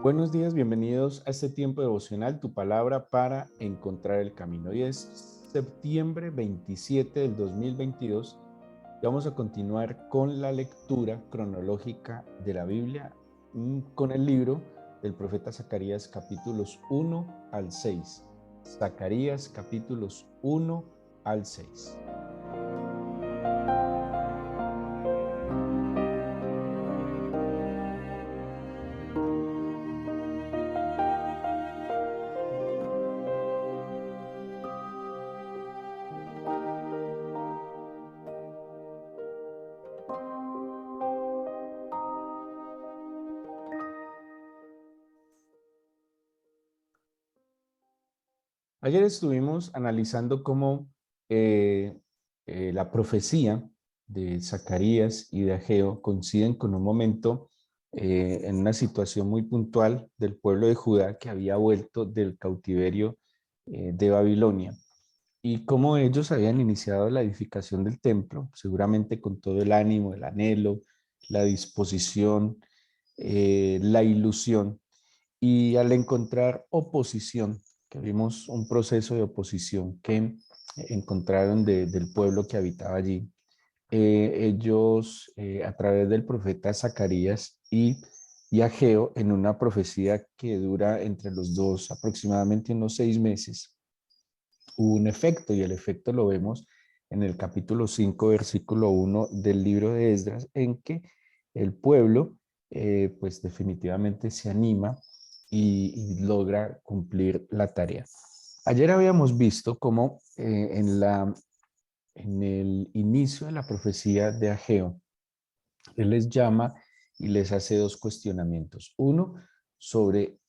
Buenos días, bienvenidos a este tiempo devocional, tu palabra para encontrar el camino. Hoy es septiembre 27 del 2022 y vamos a continuar con la lectura cronológica de la Biblia con el libro del profeta Zacarías capítulos 1 al 6. Zacarías capítulos 1 al 6. Ayer estuvimos analizando cómo la profecía de Zacarías y de Ageo coinciden con un momento en una situación muy puntual del pueblo de Judá que había vuelto del cautiverio de Babilonia y cómo ellos habían iniciado la edificación del templo, seguramente con todo el ánimo, el anhelo, la disposición, la ilusión, y al encontrar oposición, que vimos un proceso de oposición que encontraron del pueblo que habitaba allí, ellos a través del profeta Zacarías y Ageo, en una profecía que dura entre los dos aproximadamente unos 6 meses, hubo un efecto y el efecto lo vemos en el capítulo 5 versículo 1 del libro de Esdras, en que el pueblo pues definitivamente se anima y logra cumplir la tarea. Ayer habíamos visto cómo en el inicio de la profecía de Ageo, él les llama y les hace dos cuestionamientos. Uno, sobre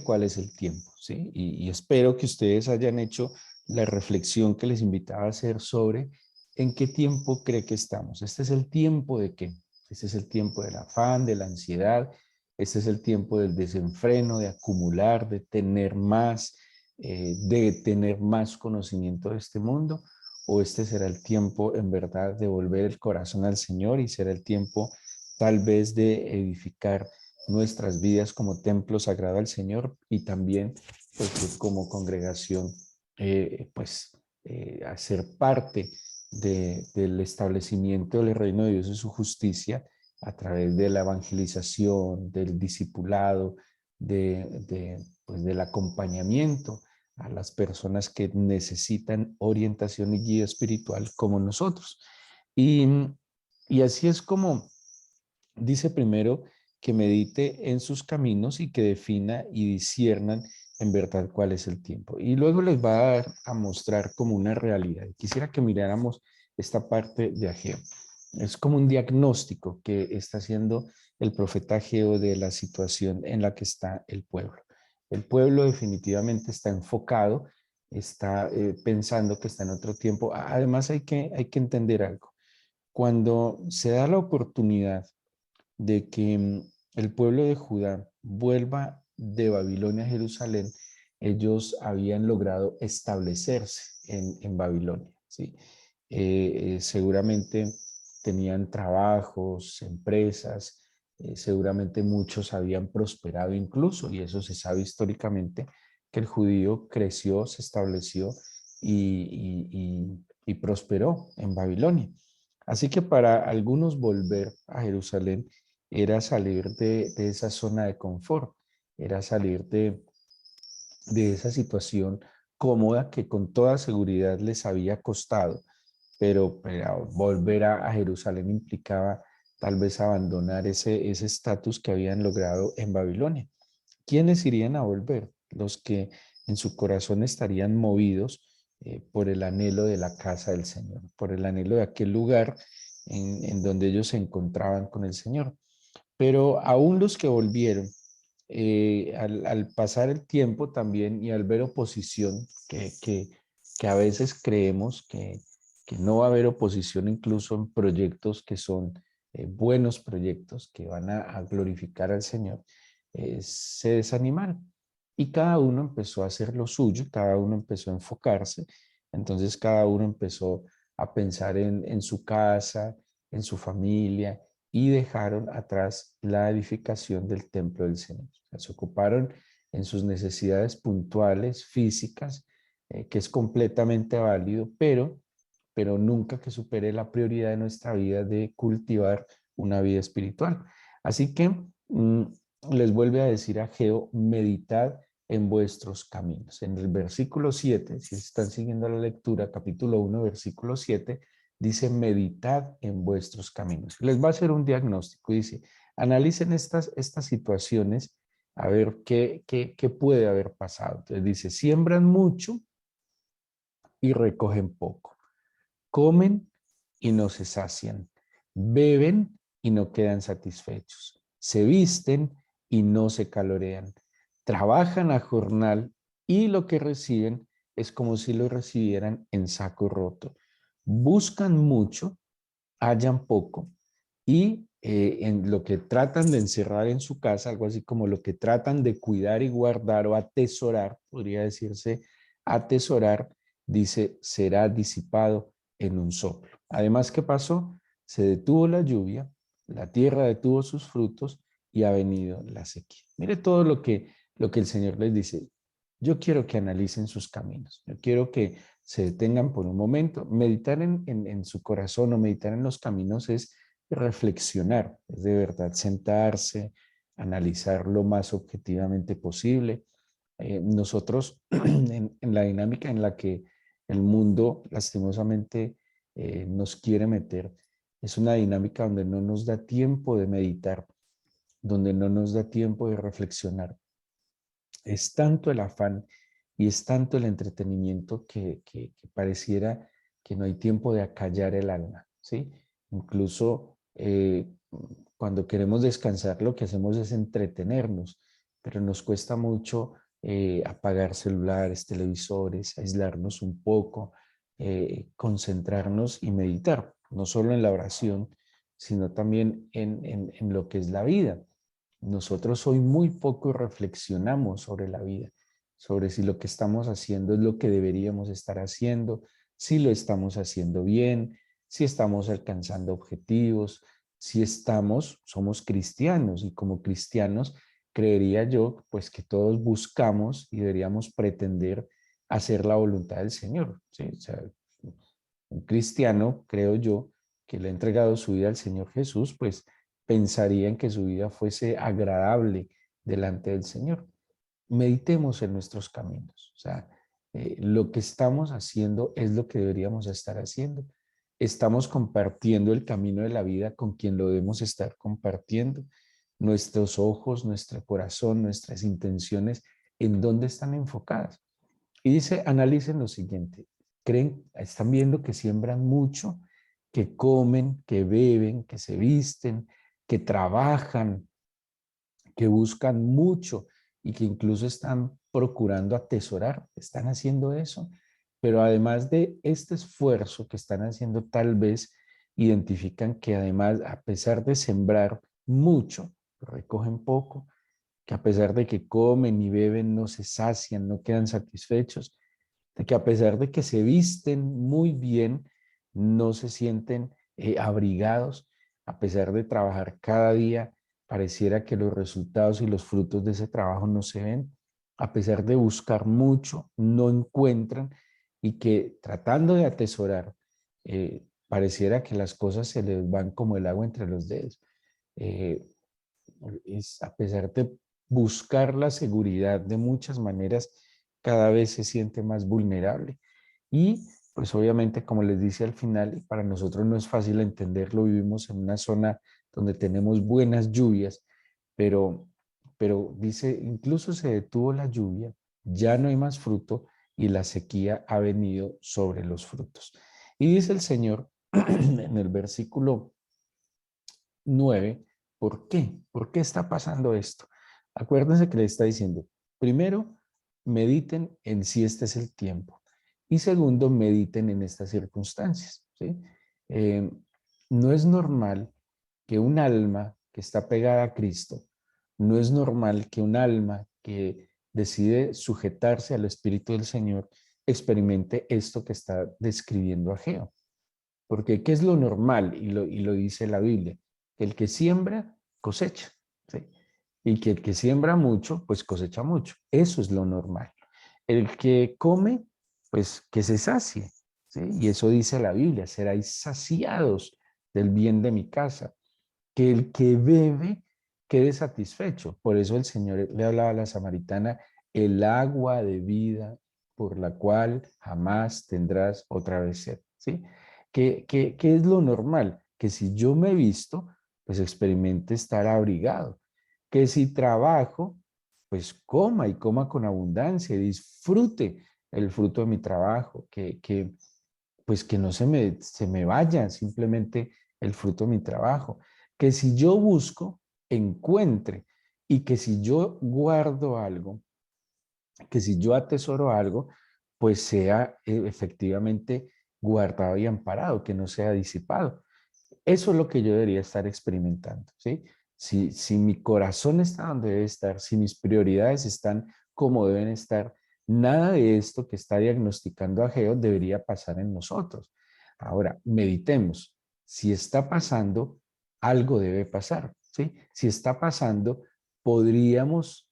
cuál es el tiempo, ¿sí? Y espero que ustedes hayan hecho la reflexión que les invitaba a hacer sobre en qué tiempo cree que estamos. ¿Este es el tiempo de qué? Este es el tiempo del afán, de la ansiedad. Este es el tiempo del desenfreno, de acumular, de tener más conocimiento de este mundo. ¿O este será el tiempo en verdad de volver el corazón al Señor y será el tiempo tal vez de edificar nuestras vidas como templo sagrado al Señor y también pues como congregación hacer parte del establecimiento del reino de Dios y su justicia a través de la evangelización, del discipulado, del acompañamiento a las personas que necesitan orientación y guía espiritual como nosotros. Y, y así es como dice primero que medite en sus caminos y que defina y disciernan en verdad cuál es el tiempo. Y luego les va a dar a mostrar como una realidad. Quisiera que miráramos esta parte de Ageo. Es como un diagnóstico que está haciendo el profeta Ageo de la situación en la que está el pueblo. El pueblo definitivamente está enfocado, está pensando que está en otro tiempo. Además hay que entender algo. Cuando se da la oportunidad de que el pueblo de Judá vuelva de Babilonia a Jerusalén, ellos habían logrado establecerse en Babilonia, ¿sí? Seguramente tenían trabajos, empresas, seguramente muchos habían prosperado incluso, y eso se sabe históricamente, que el judío creció, se estableció y prosperó en Babilonia. Así que para algunos volver a Jerusalén era salir de esa zona de confort, era salir de esa situación cómoda que con toda seguridad les había costado, pero volver a Jerusalén implicaba tal vez abandonar ese estatus que habían logrado en Babilonia. ¿Quiénes irían a volver? Los que en su corazón estarían movidos por el anhelo de la casa del Señor, por el anhelo de aquel lugar en donde ellos se encontraban con el Señor. Pero aún los que volvieron, al pasar el tiempo también y al ver oposición, que a veces creemos que no va a haber oposición incluso en proyectos que son buenos proyectos que van a glorificar al Señor, se desanimaron. Y cada uno empezó a hacer lo suyo, cada uno empezó a enfocarse, entonces cada uno empezó a pensar en su casa, en su familia, y dejaron atrás la edificación del templo del Señor. Se ocuparon en sus necesidades puntuales, físicas, que es completamente válido, pero nunca que supere la prioridad de nuestra vida de cultivar una vida espiritual. Así que les vuelve a decir Ageo, meditad en vuestros caminos. En el versículo 7, si están siguiendo la lectura, capítulo 1, versículo 7, dice, meditad en vuestros caminos. Les va a hacer un diagnóstico y dice, analicen estas situaciones a ver qué puede haber pasado. Entonces dice, siembran mucho y recogen poco. Comen y no se sacian. Beben y no quedan satisfechos. Se visten y no se calorean. Trabajan a jornal y lo que reciben es como si lo recibieran en saco roto. Buscan mucho, hallan poco y en lo que tratan de encerrar en su casa, algo así como lo que tratan de cuidar y guardar o atesorar, podría decirse atesorar, dice, será disipado en un soplo. Además, ¿qué pasó? Se detuvo la lluvia, la tierra detuvo sus frutos y ha venido la sequía. Mire todo lo que el Señor les dice. Yo quiero que analicen sus caminos. Yo quiero que se detengan por un momento. Meditar en su corazón o meditar en los caminos es reflexionar, es de verdad sentarse, analizar lo más objetivamente posible. Nosotros, en la dinámica en la que el mundo lastimosamente nos quiere meter, es una dinámica donde no nos da tiempo de meditar, donde no nos da tiempo de reflexionar. Es tanto el afán y es tanto el entretenimiento que pareciera que no hay tiempo de acallar el alma, ¿sí? Incluso cuando queremos descansar, lo que hacemos es entretenernos, pero nos cuesta mucho apagar celulares, televisores, aislarnos un poco, concentrarnos y meditar, no solo en la oración, sino también en lo que es la vida. Nosotros hoy muy poco reflexionamos sobre la vida, sobre si lo que estamos haciendo es lo que deberíamos estar haciendo, si lo estamos haciendo bien, si estamos alcanzando objetivos, si somos cristianos y como cristianos creería yo pues que todos buscamos y deberíamos pretender hacer la voluntad del Señor, ¿sí? O sea, un cristiano, creo yo, que le ha entregado su vida al Señor Jesús, pues pensaría en que su vida fuese agradable delante del Señor. Meditemos en nuestros caminos. O sea, lo que estamos haciendo es lo que deberíamos estar haciendo. Estamos compartiendo el camino de la vida con quien lo debemos estar compartiendo. Nuestros ojos, nuestro corazón, nuestras intenciones, ¿en dónde están enfocadas? Y dice, analicen lo siguiente. Están viendo que siembran mucho, que comen, que beben, que se visten, que trabajan, que buscan mucho y que incluso están procurando atesorar, están haciendo eso. Pero además de este esfuerzo que están haciendo, tal vez identifican que además, a pesar de sembrar mucho, recogen poco, que a pesar de que comen y beben, no se sacian, no quedan satisfechos, de que a pesar de que se visten muy bien, no se sienten abrigados, a pesar de trabajar cada día, pareciera que los resultados y los frutos de ese trabajo no se ven, a pesar de buscar mucho, no encuentran y que tratando de atesorar, pareciera que las cosas se les van como el agua entre los dedos. Eh, a pesar de buscar la seguridad de muchas maneras, cada vez se siente más vulnerable. Y pues obviamente, como les dice al final, para nosotros no es fácil entenderlo, vivimos en una zona donde tenemos buenas lluvias, pero, pero dice, incluso se detuvo la lluvia, ya no hay más fruto y la sequía ha venido sobre los frutos. Y dice el Señor en el versículo 9, ¿por qué? ¿Por qué está pasando esto? Acuérdense que le está diciendo, primero, mediten en si este es el tiempo. Y segundo, mediten en estas circunstancias. ¿Sí? Eh, no es normal que un alma que está pegada a Cristo, no es normal que un alma que decide sujetarse al Espíritu del Señor experimente esto que está describiendo Ageo. Porque ¿qué es lo normal? Y lo dice la Biblia, que el que siembra cosecha. ¿Sí? y que el que siembra mucho, pues cosecha mucho. Eso es lo normal. El que come, pues que se sacie, ¿sí? Y eso dice la Biblia, seráis saciados del bien de mi casa. Que el que bebe quede satisfecho. Por eso el Señor le hablaba a la samaritana, el agua de vida por la cual jamás tendrás otra vez sed, ¿sí? ¿Qué es lo normal? Que si yo me visto, pues experimente estar abrigado. Que si trabajo, pues coma y coma con abundancia y disfrute el fruto de mi trabajo. Pues que no se me vaya simplemente el fruto de mi trabajo. Que si yo busco, encuentre. Y que si yo guardo algo, que si yo atesoro algo, pues sea efectivamente guardado y amparado, que no sea disipado. Eso es lo que yo debería estar experimentando, ¿sí? Si mi corazón está donde debe estar, si mis prioridades están como deben estar, nada de esto que está diagnosticando Ageo debería pasar en nosotros. Ahora, meditemos. Si está pasando, algo debe pasar, ¿sí? Si está pasando, podríamos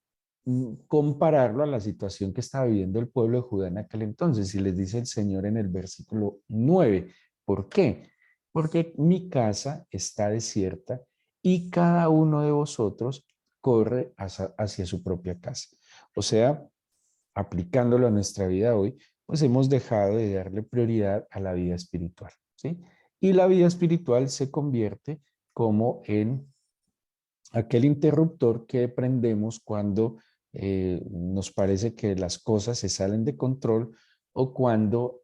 compararlo a la situación que estaba viviendo el pueblo de Judá en aquel entonces. Y les dice el Señor en el versículo 9. ¿Por qué? Porque mi casa está desierta y cada uno de vosotros corre hacia su propia casa. O sea, aplicándolo a nuestra vida hoy, pues hemos dejado de darle prioridad a la vida espiritual, ¿sí? Y la vida espiritual se convierte como en aquel interruptor que prendemos cuando nos parece que las cosas se salen de control o cuando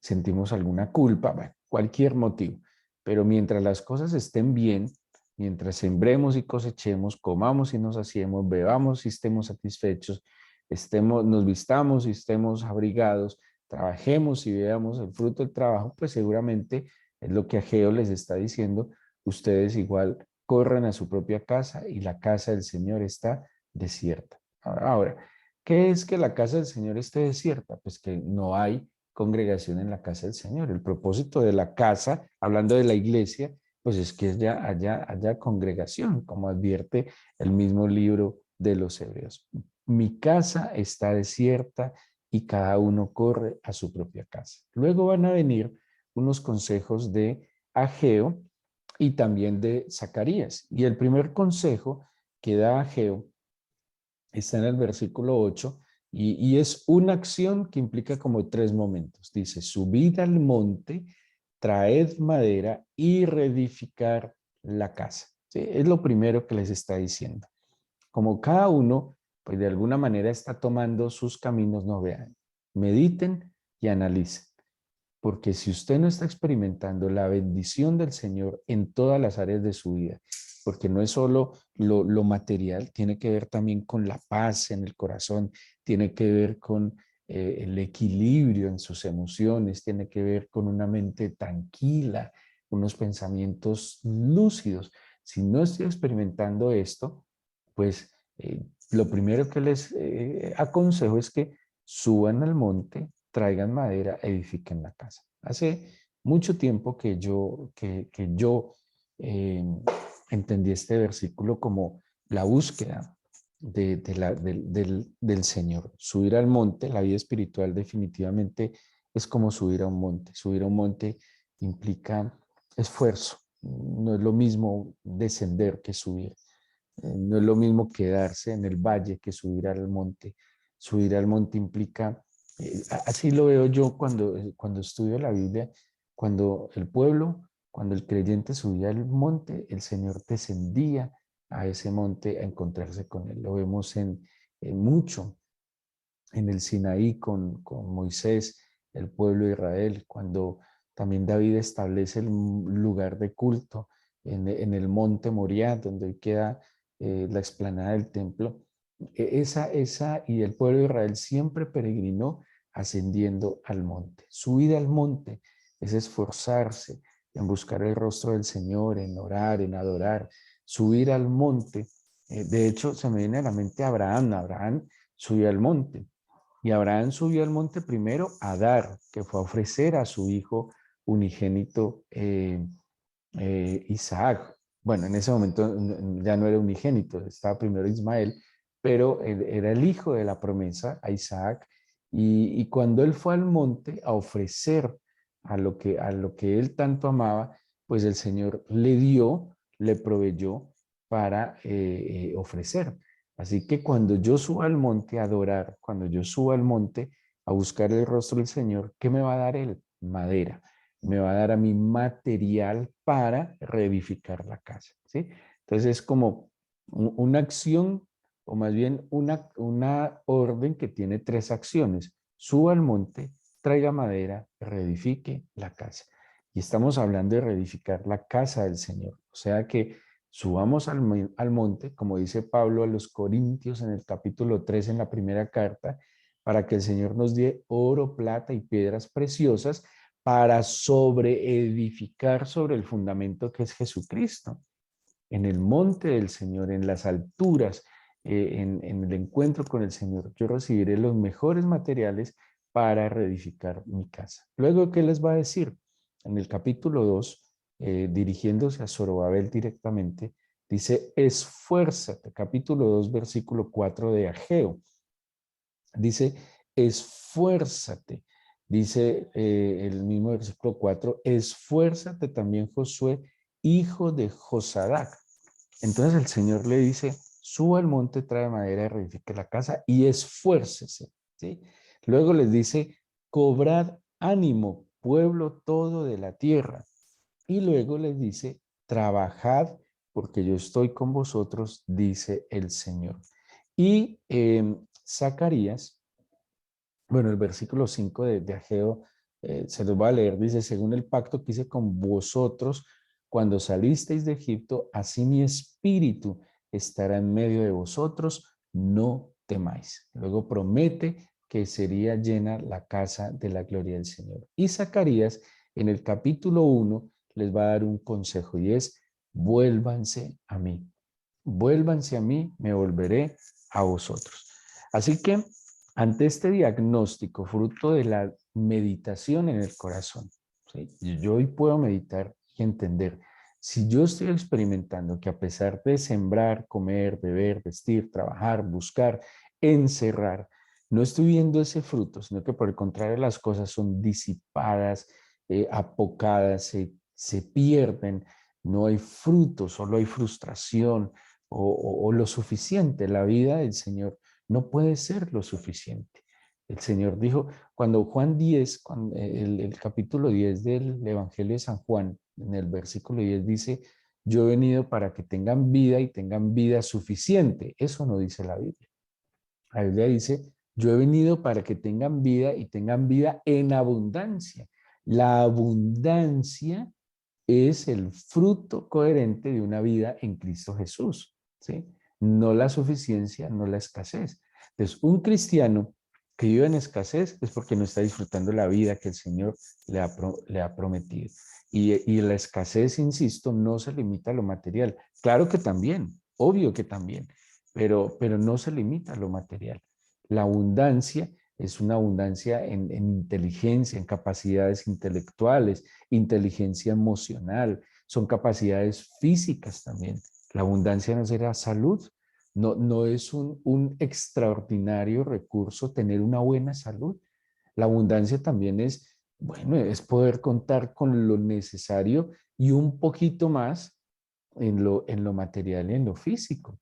sentimos alguna culpa, bueno, cualquier motivo. Pero mientras las cosas estén bien, mientras sembremos y cosechemos, comamos y nos saciemos, bebamos y estemos satisfechos, nos vistamos y estemos abrigados, trabajemos y veamos el fruto del trabajo, pues seguramente es lo que Ageo les está diciendo, ustedes igual corran a su propia casa y la casa del Señor está desierta. Ahora, ¿qué es que la casa del Señor esté desierta? Pues que no hay congregación en la casa del Señor. El propósito de la casa, hablando de la iglesia, pues es que haya congregación, como advierte el mismo libro de los Hebreos. Mi casa está desierta y cada uno corre a su propia casa. Luego van a venir unos consejos de Ageo y también de Zacarías. Y el primer consejo que da Ageo está en el versículo 8 y es una acción que implica como tres momentos. Dice, subid al monte, traed madera y reedificar la casa. ¿Sí? Es lo primero que les está diciendo. Como cada uno, pues de alguna manera está tomando sus caminos, no vean, mediten y analicen. Porque si usted no está experimentando la bendición del Señor en todas las áreas de su vida, porque no es solo lo material, tiene que ver también con la paz en el corazón, tiene que ver con el equilibrio en sus emociones, tiene que ver con una mente tranquila, unos pensamientos lúcidos. Si no estoy experimentando esto, pues lo primero que les aconsejo es que suban al monte, traigan madera, edifiquen la casa. Hace mucho tiempo que yo eh, entendí este versículo como la búsqueda del Señor. Subir al monte, la vida espiritual definitivamente es como subir a un monte. Subir a un monte implica esfuerzo. No es lo mismo descender que subir. No es lo mismo quedarse en el valle que subir al monte. Subir al monte implica, así lo veo yo cuando estudio la Biblia, cuando el pueblo, cuando el creyente subía al monte, el Señor descendía a ese monte a encontrarse con él. Lo vemos en mucho en el Sinaí con Moisés, el pueblo de Israel, cuando también David establece el lugar de culto en el monte Moriah, donde hoy queda la explanada del templo. Y el pueblo de Israel siempre peregrinó ascendiendo al monte. Subir al monte es esforzarse en buscar el rostro del Señor, en orar, en adorar. Subir al monte. De hecho, se me viene a la mente Abraham. Abraham subió al monte. Y Abraham subió al monte primero a dar, que fue a ofrecer a su hijo unigénito Isaac. bueno, en ese momento ya no era unigénito, estaba primero Ismael, pero él era el hijo de la promesa, a Isaac, y cuando él fue al monte a ofrecer a lo que él tanto amaba, pues el Señor le dio, le proveyó para ofrecer. Así que cuando yo suba al monte a adorar, cuando yo suba al monte a buscar el rostro del Señor, ¿qué me va a dar Él? Madera. Me va a dar a mí material para reedificar la casa, ¿sí? Entonces es como una acción, o más bien una orden que tiene tres acciones. Suba al monte, traiga madera, reedifique la casa. Y estamos hablando de reedificar la casa del Señor. O sea que subamos al monte, como dice Pablo a los Corintios en el capítulo 3 en la primera carta, para que el Señor nos dé oro, plata y piedras preciosas para sobreedificar sobre el fundamento que es Jesucristo. En el monte del Señor, en las alturas, en el encuentro con el Señor, yo recibiré los mejores materiales para reedificar mi casa. Luego, ¿qué les va a decir? En el capítulo 2, dirigiéndose a Zorobabel directamente, dice, esfuérzate, capítulo 2, versículo 4 de Ageo. Dice, esfuérzate. Dice el mismo versículo 4, esfuérzate también Josué, hijo de Josadac. Entonces el Señor le dice, suba al monte, trae madera y reedifique la casa y esfuércese, ¿sí? Luego les dice, cobrad ánimo, pueblo todo de la tierra. Y luego les dice, trabajad porque yo estoy con vosotros, dice el Señor. Y Zacarías, bueno, el versículo 5 de Ageo, se los va a leer, dice, según el pacto que hice con vosotros cuando salisteis de Egipto, así mi espíritu estará en medio de vosotros, no temáis. Luego promete que sería llena la casa de la gloria del Señor. Y Zacarías, en el capítulo 1, les va a dar un consejo y es, vuélvanse a mí, me volveré a vosotros. Así que ante este diagnóstico, fruto de la meditación en el corazón, ¿sí? Yo hoy puedo meditar y entender, si yo estoy experimentando que a pesar de sembrar, comer, beber, vestir, trabajar, buscar, encerrar, no estoy viendo ese fruto, sino que por el contrario las cosas son disipadas, apocadas, se pierden, no hay fruto, solo hay frustración o lo suficiente. La vida del Señor no puede ser lo suficiente. El Señor dijo, cuando Juan 10, cuando el capítulo 10 del Evangelio de San Juan, en el versículo 10 dice, yo he venido para que tengan vida y tengan vida suficiente. Eso no dice la Biblia. La Biblia dice, yo he venido para que tengan vida y tengan vida en abundancia. La abundancia es el fruto coherente de una vida en Cristo Jesús, ¿sí? No la suficiencia, no la escasez. Entonces, un cristiano que vive en escasez es porque no está disfrutando la vida que el Señor le ha prometido. Y la escasez, insisto, no se limita a lo material. Claro que también, obvio que también, pero no se limita a lo material. La abundancia es una abundancia en inteligencia, en capacidades intelectuales, inteligencia emocional, son capacidades físicas también. La abundancia no será salud, no es un extraordinario recurso tener una buena salud. La abundancia también es, bueno, es poder contar con lo necesario y un poquito más en lo material y en lo físico.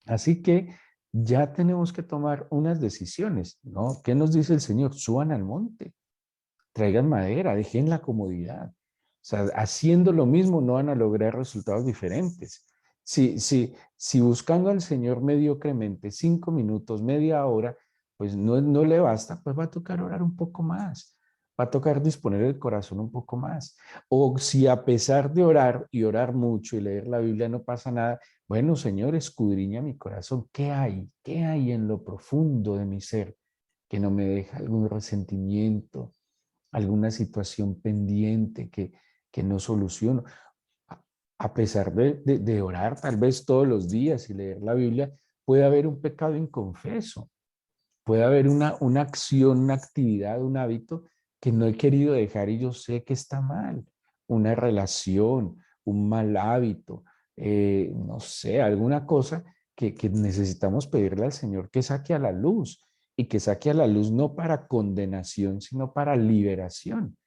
Así que ya tenemos que tomar unas decisiones, ¿no? ¿Qué nos dice el Señor? Suban al monte, traigan madera, dejen la comodidad. O sea, haciendo lo mismo no van a lograr resultados diferentes. Si buscando al Señor mediocremente 5 minutos, media hora, pues no le basta, pues va a tocar orar un poco más, va a tocar disponer el corazón un poco más. O si a pesar de orar y orar mucho y leer la Biblia no pasa nada, bueno, Señor, escudriña mi corazón. ¿Qué hay? ¿Qué hay en lo profundo de mi ser que no me deja algún resentimiento, alguna situación pendiente que no soluciono? A, a pesar de orar tal vez todos los días y leer la Biblia, puede haber un pecado inconfeso, puede haber una acción, una actividad, un hábito que no he querido dejar y yo sé que está mal, una relación, un mal hábito, no sé, alguna cosa que necesitamos pedirle al Señor que saque a la luz y que saque a la luz no para condenación, sino para liberación.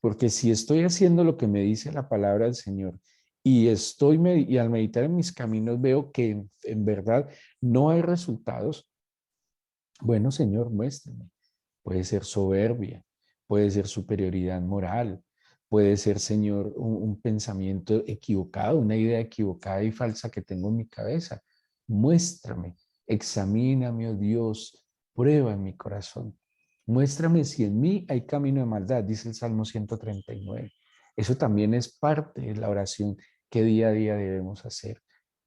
Porque si estoy haciendo lo que me dice la palabra del Señor y al meditar en mis caminos veo que en verdad no hay resultados, bueno, Señor, muéstrame. Puede ser soberbia, puede ser superioridad moral, puede ser, Señor, un pensamiento equivocado, una idea equivocada y falsa que tengo en mi cabeza. Muéstrame, examíname, oh Dios, prueba en mi corazón. Muéstrame si en mí hay camino de maldad, dice el Salmo 139. Eso también es parte de la oración que día a día debemos hacer,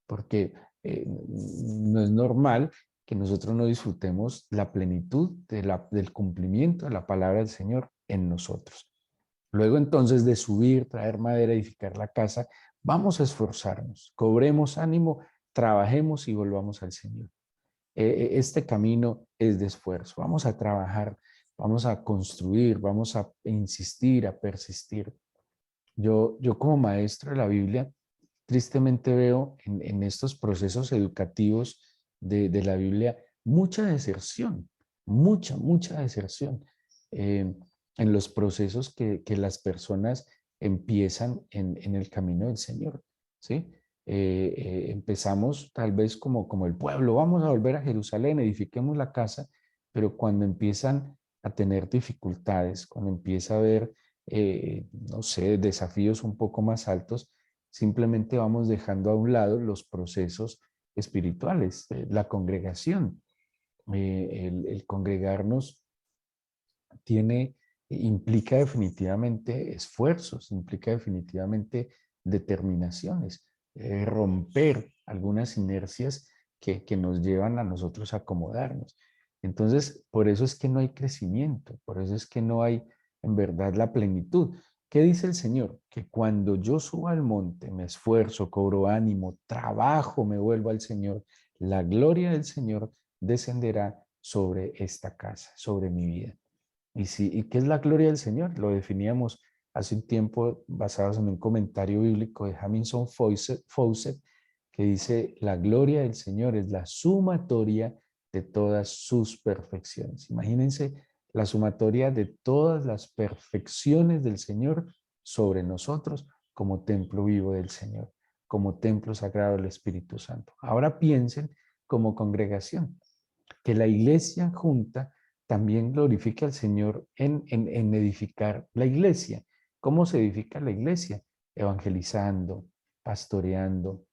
porque no es normal que nosotros no disfrutemos la plenitud del cumplimiento de la palabra del Señor en nosotros. Luego entonces de subir, traer madera, edificar la casa, vamos a esforzarnos, cobremos ánimo, trabajemos y volvamos al Señor. Este camino es de esfuerzo. Vamos a trabajar, vamos a construir, vamos a insistir, a persistir. Yo como maestro de la Biblia, tristemente veo en estos procesos educativos de la Biblia mucha deserción, mucha deserción eh, en los procesos que las personas empiezan en el camino del Señor, ¿sí? Empezamos tal vez como el pueblo, vamos a volver a Jerusalén, edifiquemos la casa, pero cuando empiezan a tener dificultades, cuando empieza a haber, no sé, desafíos un poco más altos, simplemente vamos dejando a un lado los procesos espirituales, la congregación. El congregarnos implica definitivamente esfuerzos, implica definitivamente determinaciones, romper algunas inercias que nos llevan a nosotros a acomodarnos. Entonces, por eso es que no hay crecimiento, por eso es que no hay en verdad la plenitud. ¿Qué dice el Señor? Que cuando yo suba al monte, me esfuerzo, cobro ánimo, trabajo, me vuelvo al Señor, la gloria del Señor descenderá sobre esta casa, sobre mi vida. ¿Y qué es la gloria del Señor? Lo definíamos hace un tiempo basados en un comentario bíblico de Hamilton Fawcett, que dice, la gloria del Señor es la sumatoria de todas sus perfecciones. Imagínense la sumatoria de todas las perfecciones del Señor sobre nosotros como templo vivo del Señor, como templo sagrado del Espíritu Santo. Ahora piensen como congregación, que la iglesia junta también glorifica al Señor en edificar la iglesia. ¿Cómo se edifica la iglesia? Evangelizando, pastoreando,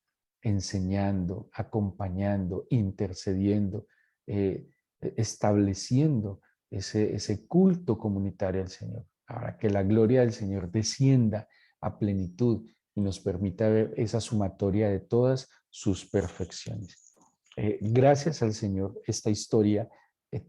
enseñando, acompañando, intercediendo, estableciendo ese culto comunitario al Señor. Ahora que la gloria del Señor descienda a plenitud y nos permita ver esa sumatoria de todas sus perfecciones. Gracias al Señor, esta historia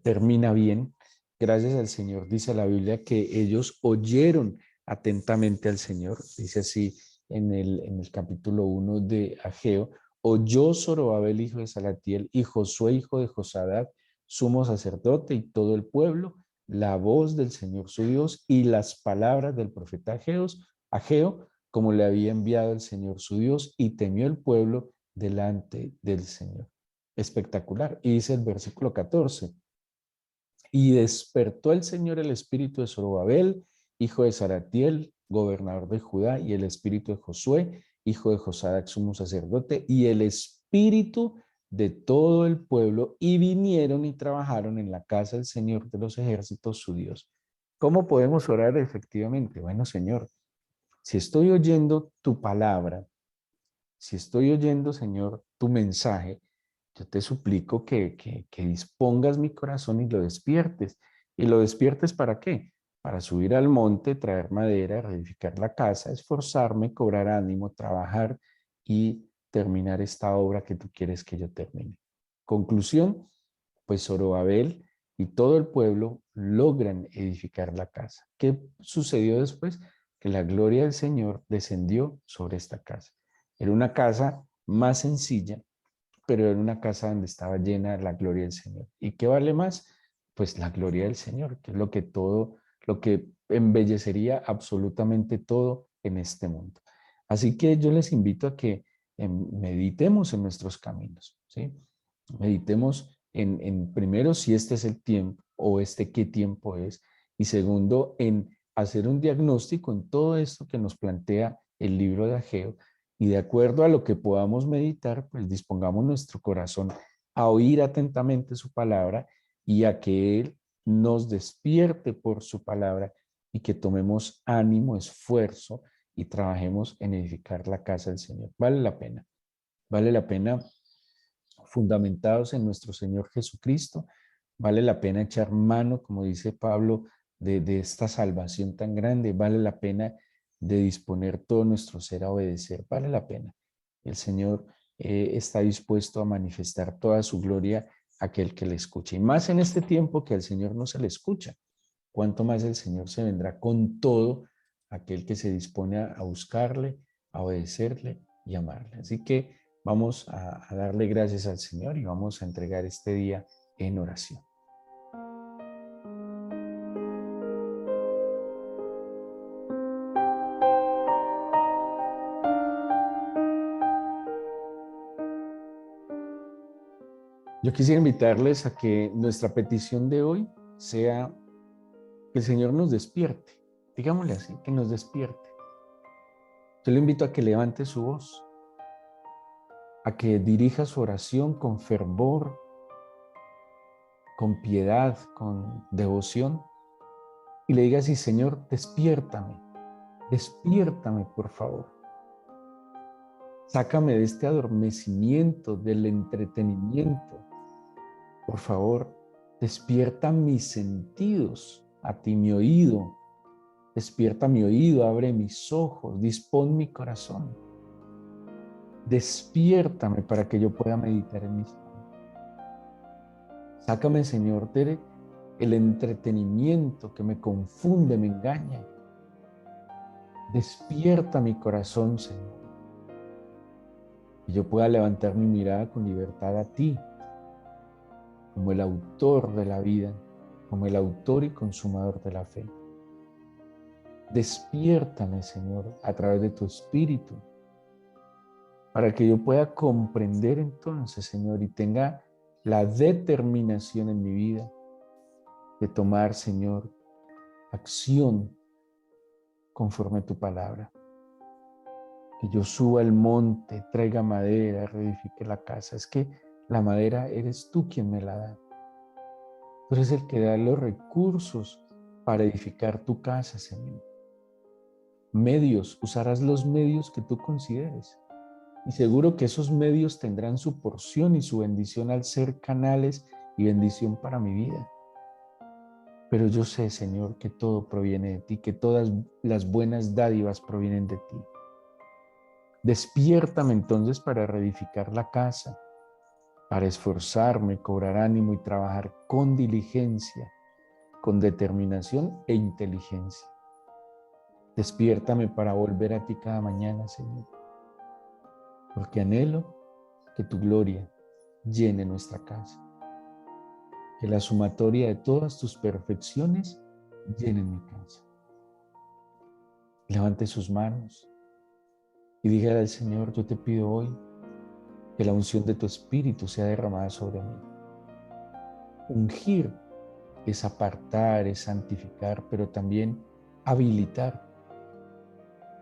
termina bien. Gracias al Señor, dice la Biblia, que ellos oyeron atentamente al Señor. Dice así en el capítulo 1 de Ageo, oyó Zorobabel, hijo de Salatiel, y Josué, hijo de Josadat, sumo sacerdote, y todo el pueblo, la voz del Señor su Dios y las palabras del profeta Ageo, como le había enviado el Señor su Dios, y temió el pueblo delante del Señor. Espectacular. Y dice el versículo 14, y despertó el Señor el espíritu de Zorobabel, hijo de Salatiel, gobernador de Judá, y el espíritu de Josué, hijo de Josadac, sumo sacerdote, y el espíritu de todo el pueblo, y vinieron y trabajaron en la casa del Señor de los ejércitos, su Dios. ¿Cómo podemos orar efectivamente? Bueno, Señor, si estoy oyendo tu palabra, si estoy oyendo, Señor, tu mensaje, yo te suplico que dispongas mi corazón y lo despiertes. ¿Y lo despiertes para qué? Para subir al monte, traer madera, reedificar la casa, esforzarme, cobrar ánimo, trabajar y terminar esta obra que tú quieres que yo termine. Conclusión, pues Zorobabel y todo el pueblo logran edificar la casa. ¿Qué sucedió después? Que la gloria del Señor descendió sobre esta casa. Era una casa más sencilla, pero era una casa donde estaba llena de la gloria del Señor. ¿Y qué vale más? Pues la gloria del Señor, que es lo que embellecería absolutamente todo en este mundo. Así que yo les invito a que meditemos en nuestros caminos, ¿sí? Meditemos en primero si este es el tiempo o qué tiempo es, y segundo en hacer un diagnóstico en todo esto que nos plantea el libro de Ageo, y de acuerdo a lo que podamos meditar, pues dispongamos nuestro corazón a oír atentamente su palabra y a que Él nos despierte por su palabra y que tomemos ánimo, esfuerzo y trabajemos en edificar la casa del Señor. Vale la pena fundamentados en nuestro Señor Jesucristo, vale la pena echar mano, como dice Pablo, de esta salvación tan grande, vale la pena de disponer todo nuestro ser a obedecer, vale la pena. El Señor está dispuesto a manifestar toda su gloria a aquel que le escuche. Y más en este tiempo que al Señor no se le escucha, cuánto más el Señor se vendrá con todo aquel que se dispone a buscarle, a obedecerle y amarle. Así que vamos a darle gracias al Señor y vamos a entregar este día en oración. Yo quisiera invitarles a que nuestra petición de hoy sea que el Señor nos despierte. Digámosle así, que nos despierte. Yo le invito a que levante su voz, a que dirija su oración con fervor, con piedad, con devoción, y le diga así: Señor, despiértame por favor. Sácame de este adormecimiento, del entretenimiento. Por favor, despierta mis sentidos, a ti mi oído. Despierta mi oído, abre mis ojos, dispón mi corazón. Despiértame para que yo pueda meditar en mis planes. Sácame, Señor, de el entretenimiento que me confunde, me engaña. Despierta mi corazón, Señor, y yo pueda levantar mi mirada con libertad a ti, como el autor de la vida, como el autor y consumador de la fe. Despiértame, Señor, a través de tu Espíritu, para que yo pueda comprender entonces, Señor, y tenga la determinación en mi vida de tomar, Señor, acción conforme a tu palabra. Que yo suba al monte, traiga madera, reedifique la casa. Es que la madera eres tú quien me la da. Tú eres el que da los recursos para edificar tu casa, Señor. Medios, usarás los medios que tú consideres. Y seguro que esos medios tendrán su porción y su bendición al ser canales y bendición para mi vida. Pero yo sé, Señor, que todo proviene de ti, que todas las buenas dádivas provienen de ti. Despiértame entonces para reedificar la casa, para esforzarme, cobrar ánimo y trabajar con diligencia, con determinación e inteligencia. Despiértame para volver a ti cada mañana, Señor, porque anhelo que tu gloria llene nuestra casa, que la sumatoria de todas tus perfecciones llene mi casa. Levante sus manos y dígale al Señor: yo te pido hoy que la unción de tu Espíritu sea derramada sobre mí. Ungir es apartar, es santificar, pero también habilitar.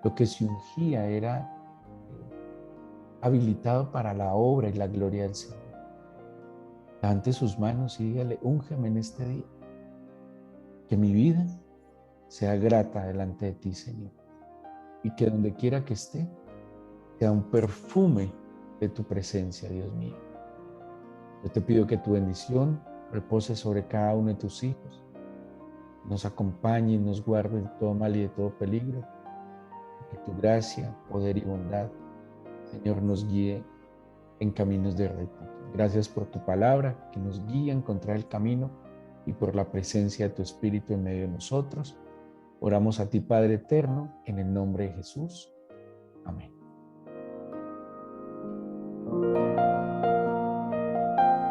Lo que se ungía era habilitado para la obra y la gloria del Señor. Levante sus manos y dígale: úngeme en este día. Que mi vida sea grata delante de ti, Señor. Y que donde quiera que esté, sea un perfume de tu presencia, Dios mío. Yo te pido que tu bendición repose sobre cada uno de tus hijos. Nos acompañe y nos guarde de todo mal y de todo peligro. Que tu gracia, poder y bondad, Señor, nos guíe en caminos de rectitud. Gracias por tu palabra que nos guía a encontrar el camino y por la presencia de tu Espíritu en medio de nosotros. Oramos a ti, Padre eterno, en el nombre de Jesús. Amén.